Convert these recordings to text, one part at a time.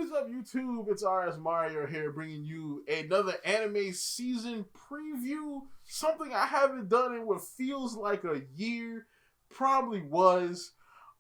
What is up, YouTube? It's RS Mario here, bringing you another anime season preview. Something I haven't done in what feels like a year. Probably was.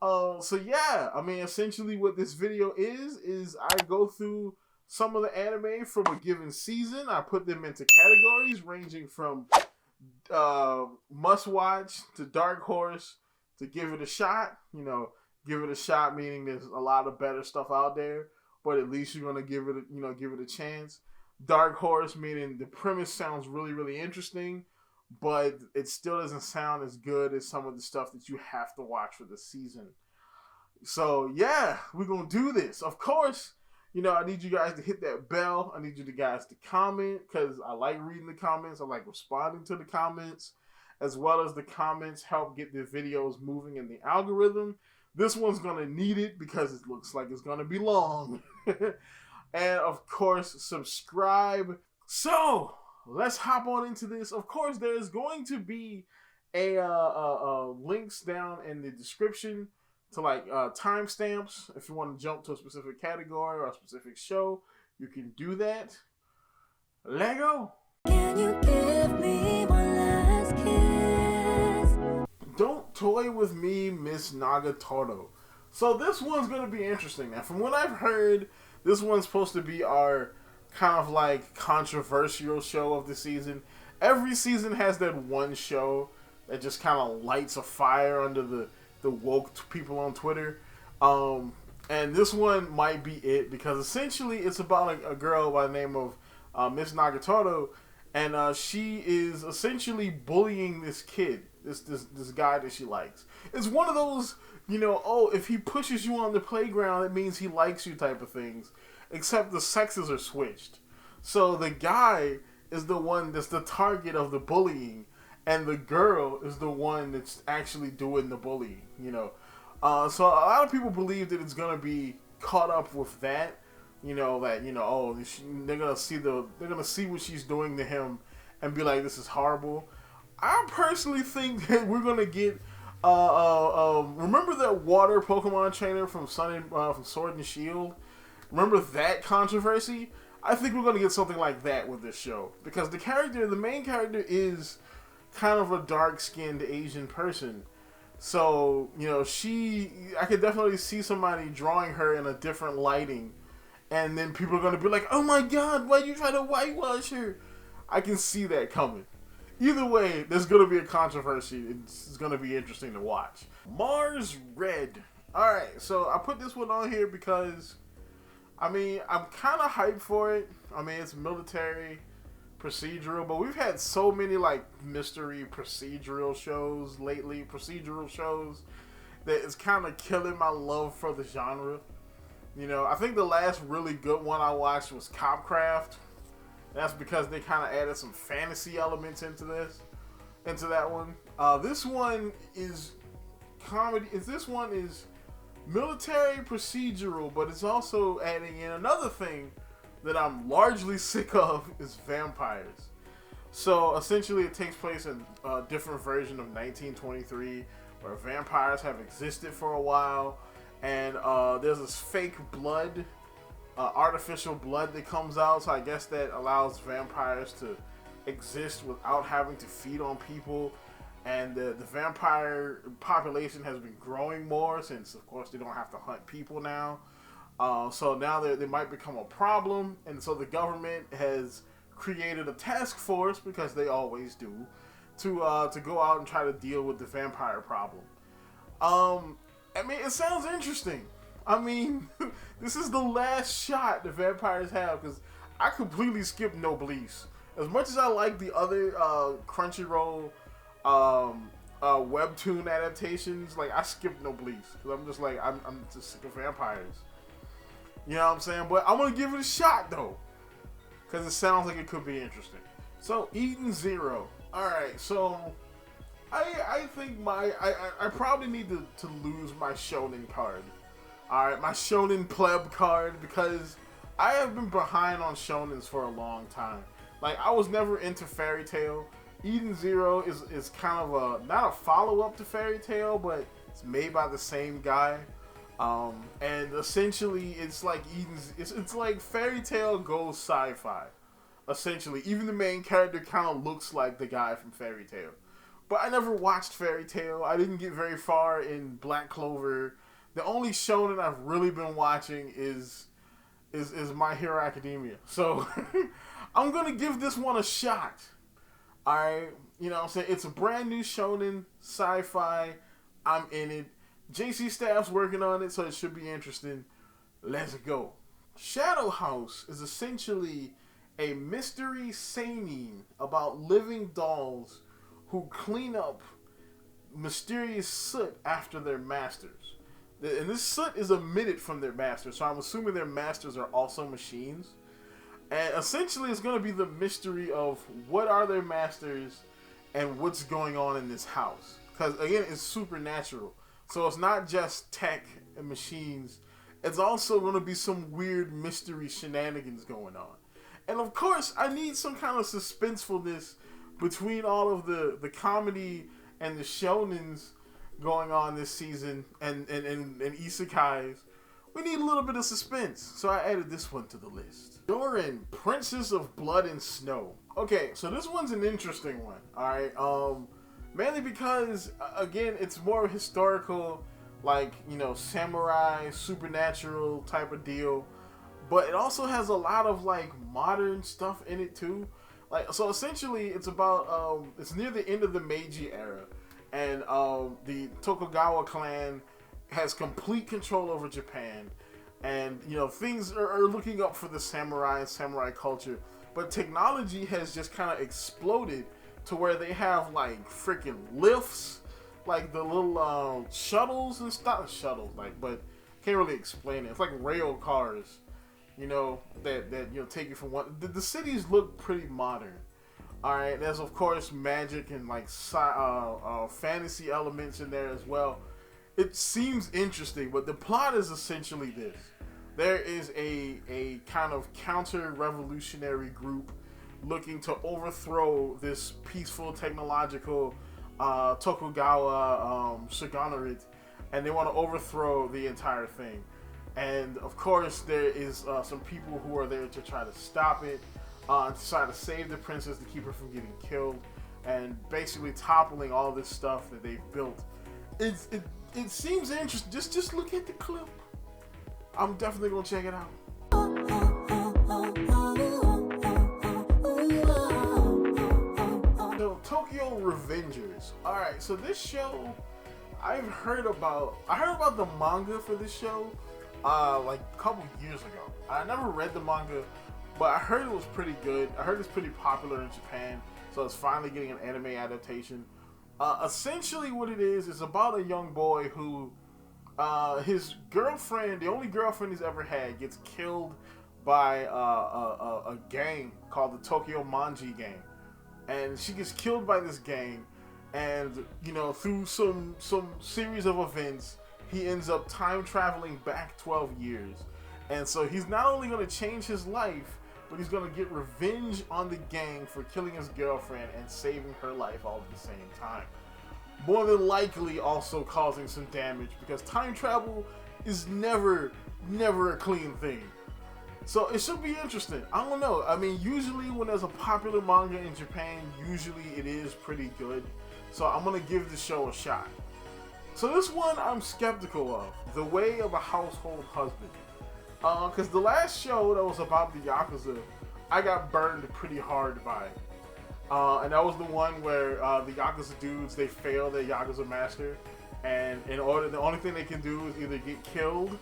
So yeah, I mean, essentially what this video is I go through some of the anime from a given season. I put them into categories ranging from must watch to dark horse to give it a shot. You know, give it a shot meaning there's a lot of better stuff out there, but at least you're gonna give it a chance. Dark horse meaning the premise sounds really interesting, but it still doesn't sound as good as some of the stuff that you have to watch for the season. So yeah, we're gonna do this. Of course, you know, I need you guys to hit that bell. I need you guys to comment, because I like reading the comments. I like responding to the comments, as well as the comments help get the videos moving in the algorithm. This one's gonna need it because it looks like it's gonna be long. And of course, subscribe. So let's hop on into this. Of course, there's going to be a links down in the description to like timestamps. If you want to jump to a specific category or a specific show, you can do that. Let go. Can you give me one last kiss? Don't toy with me, Miss Nagatoro. So this one's gonna be interesting. Now, from what I've heard, this one's supposed to be our kind of like controversial show of the season. Every season has that one show that just kind of lights a fire under the woke people on Twitter. And this one might be it, because essentially it's about a girl by the name of Miss Nagatoro, and she is essentially bullying this kid, this guy that she likes. It's one of those, you know, oh, if he pushes you on the playground, it means he likes you type of things, except the sexes are switched. So the guy is the one that's the target of the bullying, and the girl is the one that's actually doing the bullying, you know. So a lot of people believe that it's gonna be caught up with that, you know, that, you know, oh, they're gonna see what she's doing to him and be like, this is horrible. I personally think that we're gonna get remember that water Pokemon trainer from from Sword and Shield? Remember that controversy? I think we're gonna get something like that with this show, because the main character is kind of a dark-skinned Asian person. So, you know, I could definitely see somebody drawing her in a different lighting, and then people are going to be like, oh my god, why you try to whitewash her? I can see that coming. Either way, there's going to be a controversy. It's going to be interesting to watch. Mars Red. Alright, so I put this one on here because, I mean, I'm kind of hyped for it. I mean, it's military procedural, but we've had so many like mystery procedural shows lately, that it's kind of killing my love for the genre. You know, I think the last really good one I watched was Copcraft. That's because they kind of added some fantasy elements into that one. This one is comedy. This one is military procedural, but it's also adding in another thing that I'm largely sick of, is vampires. So essentially it takes place in a different version of 1923, where vampires have existed for a while, and there's this fake blood, artificial blood that comes out, so I guess that allows vampires to exist without having to feed on people. And the vampire population has been growing more, since of course they don't have to hunt people now. So now they might become a problem, and so the government has created a task force, because they always do, to go out and try to deal with the vampire problem. I mean, it sounds interesting. I mean, this is the last shot the vampires have, because I completely skipped Noblesse. As much as I like the other Crunchyroll webtoon adaptations, like, I skipped Noblesse, because I'm just like, I'm just sick of vampires. You know what I'm saying? But I'm going to give it a shot, though, because it sounds like it could be interesting. So, Eden Zero. Alright, so I think I probably need to lose my Shonen card. Alright, my Shonen pleb card, because I have been behind on Shonens for a long time. Like, I was never into Fairy Tail. Eden Zero is kind of not a follow-up to Fairy Tail, but it's made by the same guy. And essentially, it's like it's like Fairy Tail goes sci-fi. Essentially, even the main character kind of looks like the guy from Fairy Tail. But I never watched Fairy Tail. I didn't get very far in Black Clover. The only show that I've really been watching is My Hero Academia. So I'm gonna give this one a shot. Alright, you know what I'm saying? It's a brand new shonen, sci-fi. I'm in it. JC Staff's working on it, so it should be interesting. Let's go. Shadow House is essentially a mystery seinen about living dolls who clean up mysterious soot after their masters. And this soot is emitted from their masters, so I'm assuming their masters are also machines. And essentially it's going to be the mystery of what are their masters and what's going on in this house. Because again, it's supernatural. So it's not just tech and machines. It's also going to be some weird mystery shenanigans going on. And of course, I need some kind of suspensefulness between all of the comedy and the shonens going on this season and isekais. We need a little bit of suspense. So I added this one to the list. Joran, Princess of Blood and Snow. Okay, so this one's an interesting one. Alright, mainly because, again, it's more historical, like, you know, samurai, supernatural type of deal. But it also has a lot of, like, modern stuff in it, too. Like, so essentially, it's about, it's near the end of the Meiji era. And, the Tokugawa clan has complete control over Japan. And, you know, things are looking up for the samurai and samurai culture. But technology has just kind of exploded to where they have like freaking lifts, like the little shuttles and stuff. Shuttles, like, but can't really explain it. It's like rail cars, you know, that you know take you from one. The cities look pretty modern. All right, there's of course magic and like fantasy elements in there as well. It seems interesting, but the plot is essentially this: there is a kind of counter-revolutionary group looking to overthrow this peaceful technological Tokugawa shogunate, and they want to overthrow the entire thing. And of course, there is some people who are there to try to stop it, to try to save the princess, to keep her from getting killed, and basically toppling all this stuff that they've built. It seems interesting. Just look at the clip. I'm definitely gonna check it out. So, Tokyo Revengers. Alright, so this show, I heard about the manga for this show like a couple years ago. I never read the manga, but I heard it was pretty good. I heard it's pretty popular in Japan, so it's finally getting an anime adaptation. Essentially what it is about a young boy who his girlfriend, the only girlfriend he's ever had, gets killed by a gang called the Tokyo Manji gang. And she gets killed by this gang, and you know, through some series of events, he ends up time traveling back 12 years. And so he's not only going to change his life, but he's going to get revenge on the gang for killing his girlfriend and saving her life all at the same time. More than likely also causing some damage, because time travel is never a clean thing. So it should be interesting. I don't know. I mean, usually when there's a popular manga in Japan, usually it is pretty good. So I'm going to give the show a shot. So this one I'm skeptical of. The Way of a Household Husband. Because the last show that was about the Yakuza, I got burned pretty hard by it. And that was the one where the Yakuza dudes, they fail their Yakuza master. And the only thing they can do is either get killed,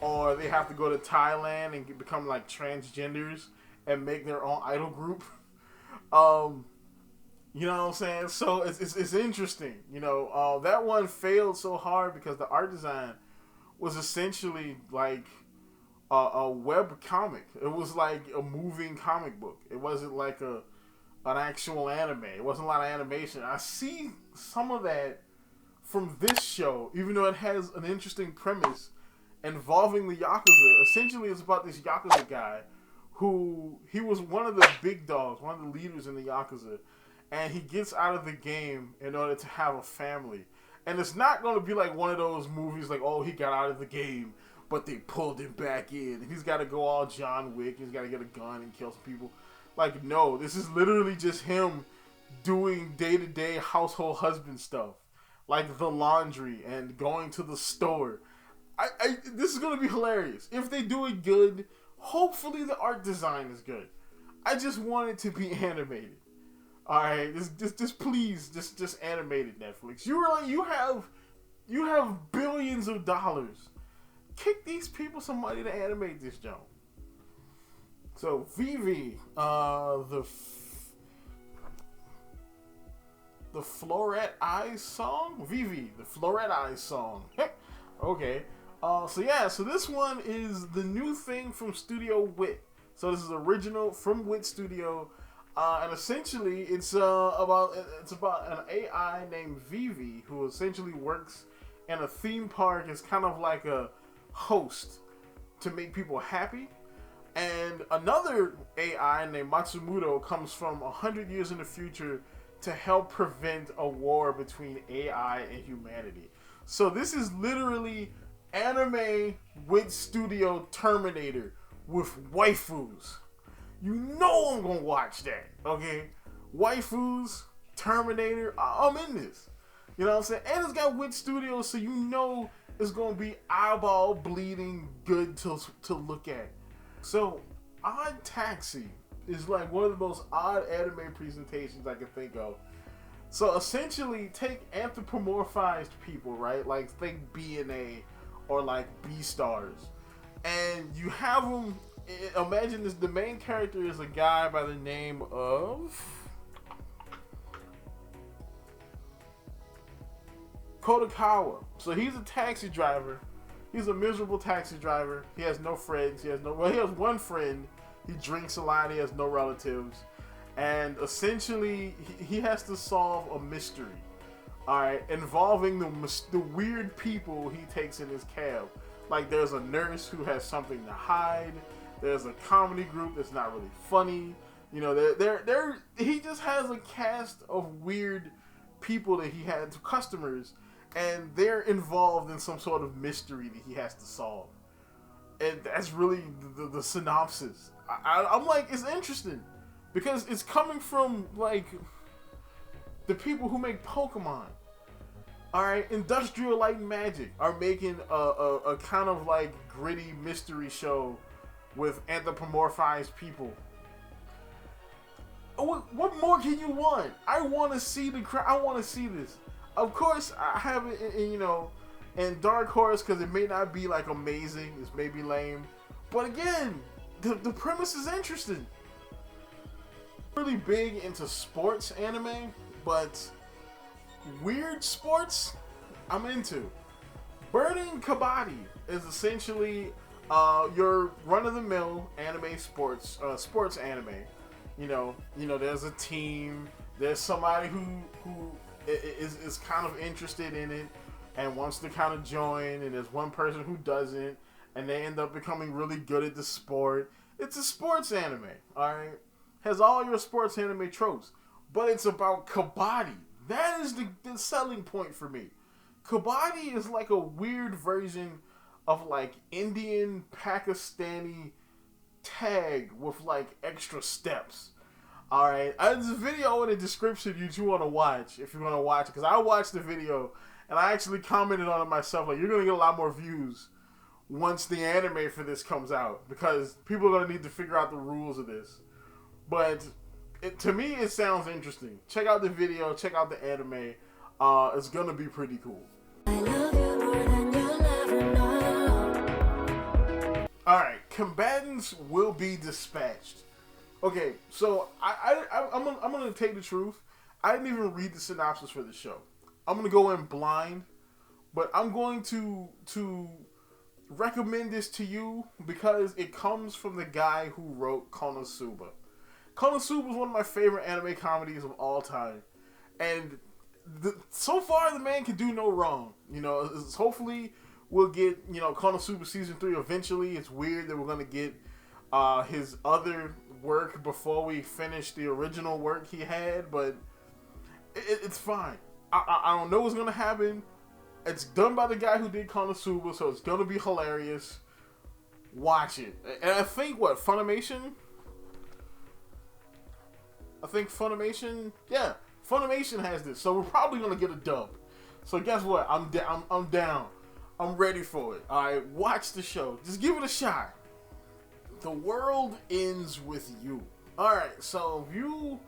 or they have to go to Thailand and become like transgenders and make their own idol group. You know what I'm saying? So it's interesting. You know, that one failed so hard because the art design was essentially like a web comic. It was like a moving comic book. It wasn't like an actual anime. It wasn't a lot of animation. I see some of that from this show, even though it has an interesting premise involving the Yakuza. Essentially, it's about this Yakuza guy who, he was one of the big dogs, one of the leaders in the Yakuza, and he gets out of the game in order to have a family. And it's not going to be like one of those movies like, oh, he got out of the game, but they pulled him back in. He's got to go all John Wick. He's got to get a gun and kill some people. Like, no, this is literally just him doing day-to-day household husband stuff. Like the laundry and going to the store. This is going to be hilarious. If they do it good, hopefully the art design is good. I just want it to be animated. Alright, just please, just animated Netflix. You have billions of dollars. Kick these people some money to animate this junk. So Vivy, the Fluorite Eyes song? Vivy, the Fluorite Eyes song. Okay. So this one is the new thing from Studio Wit. So this is original from Wit Studio. And essentially, it's about an AI named Vivy who essentially works in a theme park as kind of like a host to make people happy. And another AI named Matsumoto comes from 100 years in the future to help prevent a war between AI and humanity. So this is literally anime with Studio Terminator with waifus. You know I'm gonna watch that, okay? Waifus, Terminator, I'm in this. You know what I'm saying? And it's got Wit Studios, so you know it's gonna be eyeball bleeding good to look at. So, Odd Taxi is like one of the most odd anime presentations I can think of. So essentially, take anthropomorphized people, right? Like think B&A or like B-stars, and you have them. Imagine this: the main character is a guy by the name of Kodakawa. So he's a taxi driver. He's a miserable taxi driver. He has no friends. He has one friend. He drinks a lot. He has no relatives. And essentially, he has to solve a mystery, all right, involving the weird people he takes in his cab. Like there's a nurse who has something to hide. There's a comedy group that's not really funny. You know, he just has a cast of weird people that he had, customers, and they're involved in some sort of mystery that he has to solve. And that's really the synopsis. I'm like, it's interesting because it's coming from like the people who make Pokemon. All right, Industrial Light and Magic are making a kind of like gritty mystery show with anthropomorphized people. What more can you want? I want to see I want to see this. Of course, I have it in Dark Horse because it may not be like amazing. It's maybe lame, but again, the premise is interesting. Really big into sports anime, but weird sports I'm into. Burning Kabaddi is essentially your run-of-the-mill anime sports anime. You know, there's a team. There's somebody who is kind of interested in it and wants to kind of join, and there's one person who doesn't, and they end up becoming really good at the sport. It's a sports anime, all right? Has all your sports anime tropes, but it's about Kabaddi. That is the selling point for me. Kabaddi is like a weird version of like Indian Pakistani tag with like extra steps. All right, there's a video in the description you want to watch if you want to watch it, because I watched the video and I actually commented on it myself. Like, you're gonna get a lot more views once the anime for this comes out, because people are gonna need to figure out the rules of this. But to me, it sounds interesting. Check out the video. Check out the anime. It's gonna be pretty cool. I love you more than you'll ever know. All right, Combatants will be dispatched. Okay, so I'm gonna take the truth. I didn't even read the synopsis for the show. I'm gonna go in blind, but I'm going to recommend this to you because it comes from the guy who wrote Konosuba. Konosuba is one of my favorite anime comedies of all time, and so far the man can do no wrong. You know, hopefully we'll get Konosuba season 3 eventually. It's weird that we're gonna get his other work before we finish the original work he had, but it's fine. I don't know what's gonna happen. It's done by the guy who did Konosuba, so it's gonna be hilarious. Watch it. And I think Funimation? Yeah, Funimation has this, so we're probably gonna get a dub. So guess what? I'm down. I'm ready for it. All right, watch the show. Just give it a shot. The World Ends With You. All right, so if you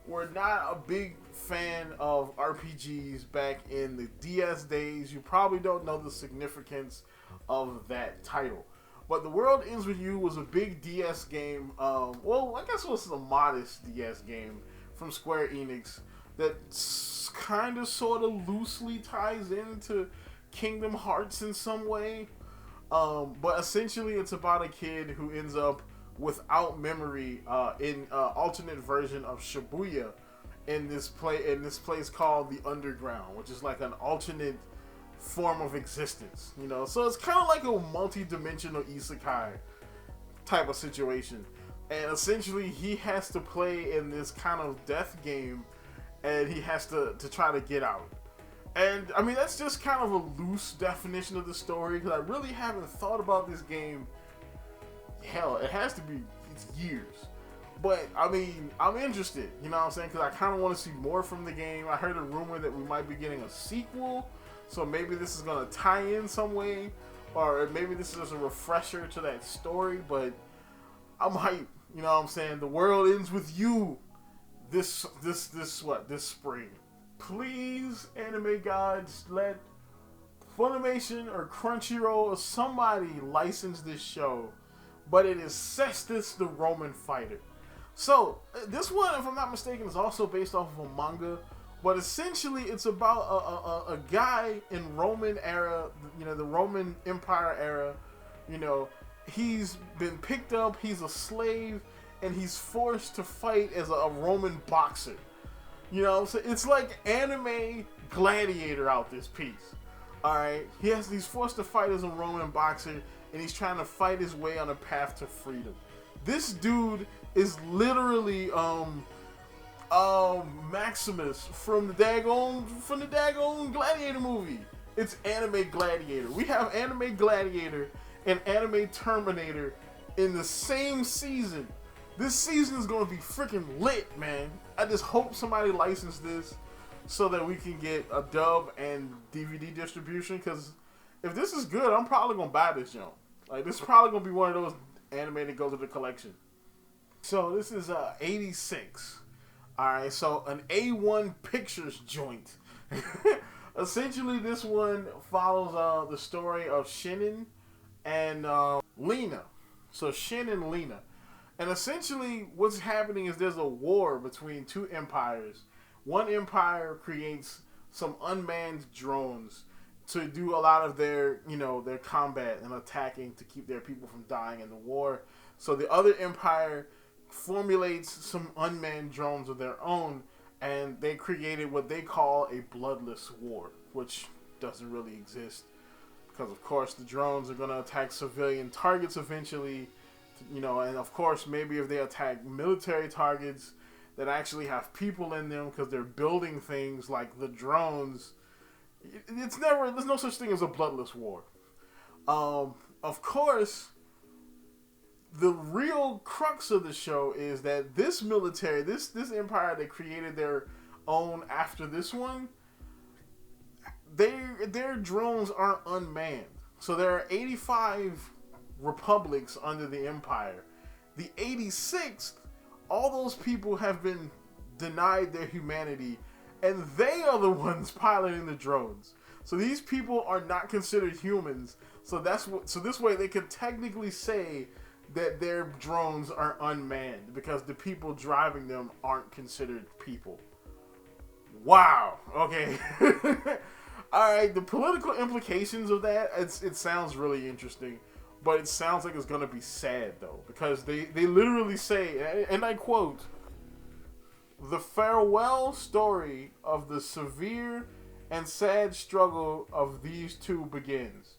were not a big fan of RPGs back in the DS days, you probably don't know the significance of that title. But The World Ends With You was a big DS game. Well, I guess it was a modest DS game from Square Enix that kind of sort of loosely ties into Kingdom Hearts in some way. But essentially it's about a kid who ends up without memory in an alternate version of Shibuya in this place called the Underground, which is like an alternate form of existence, you know. So it's kind of like a multi-dimensional isekai type of situation. And essentially he has to play in this kind of death game, and he has to try to get out. And I mean, that's just kind of a loose definition of the story, because I really haven't thought about this game. Hell, it has to be years. But I mean, I'm interested, you know what I'm saying? Because I kind of want to see more from the game. I heard a rumor that we might be getting a sequel, so maybe this is going to tie in some way, or maybe this is a refresher to that story. But I'm hyped, you know what I'm saying? The World Ends With You this spring. Please, anime gods, let Funimation or Crunchyroll or somebody license this show. But it is Cestvs the Roman Fighter. So, this one, if I'm not mistaken, is also based off of a manga. But essentially, it's about a guy in Roman era, you know, the Roman Empire era. You know, he's been picked up, he's a slave, and he's forced to fight as a Roman boxer. You know, so it's like anime gladiator out this piece. Alright, he's forced to fight as a Roman boxer, and he's trying to fight his way on a path to freedom. This dude is literally Maximus from the daggone Gladiator movie. It's anime Gladiator. We have anime Gladiator and anime Terminator in the same season. This season is gonna be freaking lit, man. I just hope somebody licensed this so that we can get a dub and DVD distribution, because if this is good, I'm probably gonna buy this jump. Like, this is probably gonna be one of those anime that goes to the collection. So this is 86. Alright, so an A1 Pictures joint. Essentially, this one follows the story of Spinnin and Lena. So Shin and Lena. And essentially, what's happening is there's a war between two empires. One empire creates some unmanned drones to do a lot of their, you know, their combat and attacking to keep their people from dying in the war. So the other empire formulates some unmanned drones of their own, and they created what they call a bloodless war, which doesn't really exist, because of course the drones are going to attack civilian targets eventually, you know, and of course maybe if they attack military targets that actually have people in them because they're building things like the drones, there's no such thing as a bloodless war. Of course, the real crux of the show is that this military, this empire that created their own after this one, their drones aren't unmanned. So there are 85 republics under the empire. The 86th, all those people have been denied their humanity, and they are the ones piloting the drones. So these people are not considered humans. So this way they can technically say that their drones are unmanned because the people driving them aren't considered people. Wow. Okay. All right. The political implications of that, it sounds really interesting, but it sounds like it's going to be sad though, because they literally say, and I quote, "The farewell story of the severe and sad struggle of these two begins."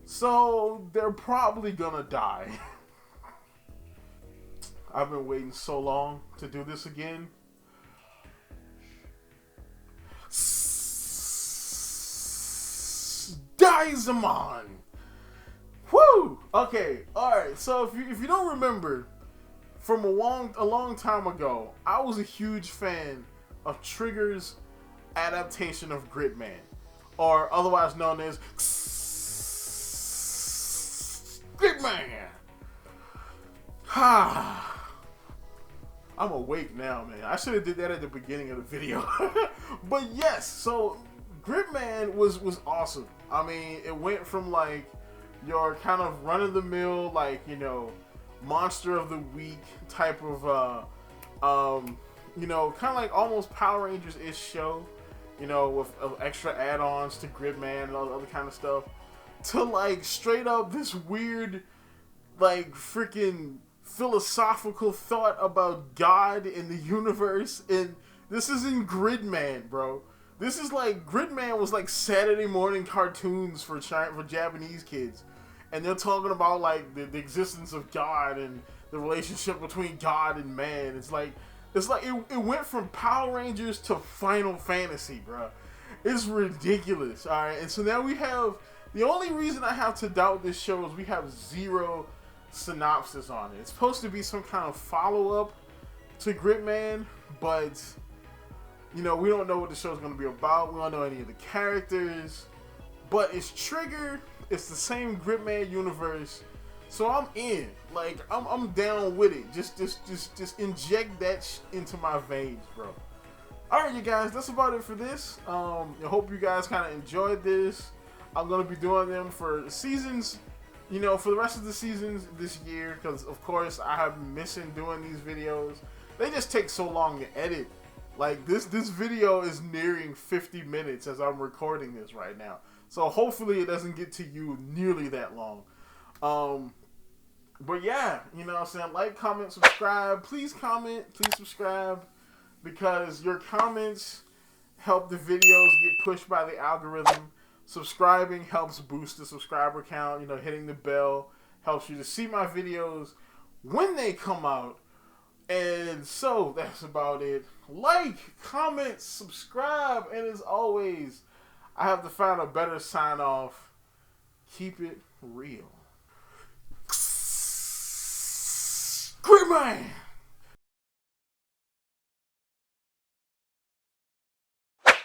So they're probably gonna die. I've been waiting so long to do this again. SSSS.Dynazenon. Woo! Okay, alright, so if you don't remember, from a long time ago, I was a huge fan of Trigger's adaptation of Gridman, or otherwise known as Gridman. I'm awake now, man. I should have did that at the beginning of the video. But yes, so Gridman was awesome. I mean, it went from like your kind of run-of-the-mill, like, you know, monster of the week type of you know, kind of like almost Power Rangers-ish show, you know, with extra add-ons to Gridman and all the other kind of stuff, to like straight up this weird, like, freaking philosophical thought about God and the universe. And this is in Gridman, bro. This is like, Gridman was like Saturday morning cartoons for Japanese kids, and they're talking about like the existence of God and the relationship between God and man. It's like it went from Power Rangers to Final Fantasy, bro. It's ridiculous. All right, and so now we have, the only reason I have to doubt this show is we have zero synopsis on it. It's supposed to be some kind of follow-up to Gridman, but you know, we don't know what the show's going to be about. We don't know any of the characters, but it's Trigger. It's the same Gridman universe, so I'm in. Like, I'm down with it. Just inject that into my veins, bro. All right, you guys, that's about it for this. I hope you guys kind of enjoyed this. I'm gonna be doing them for seasons, you know, for the rest of the seasons this year, because of course I have been missing doing these videos. They just take so long to edit. Like, this video is nearing 50 minutes as I'm recording this right now. So hopefully it doesn't get to you nearly that long. But yeah, you know what I'm saying? Like, comment, subscribe. Please comment, please subscribe, because your comments help the videos get pushed by the algorithm. Subscribing helps boost the subscriber count. You know, hitting the bell helps you to see my videos when they come out. And so that's about it. Like, comment, subscribe, and as always, I have to find a better sign off. Keep it real. Gridman!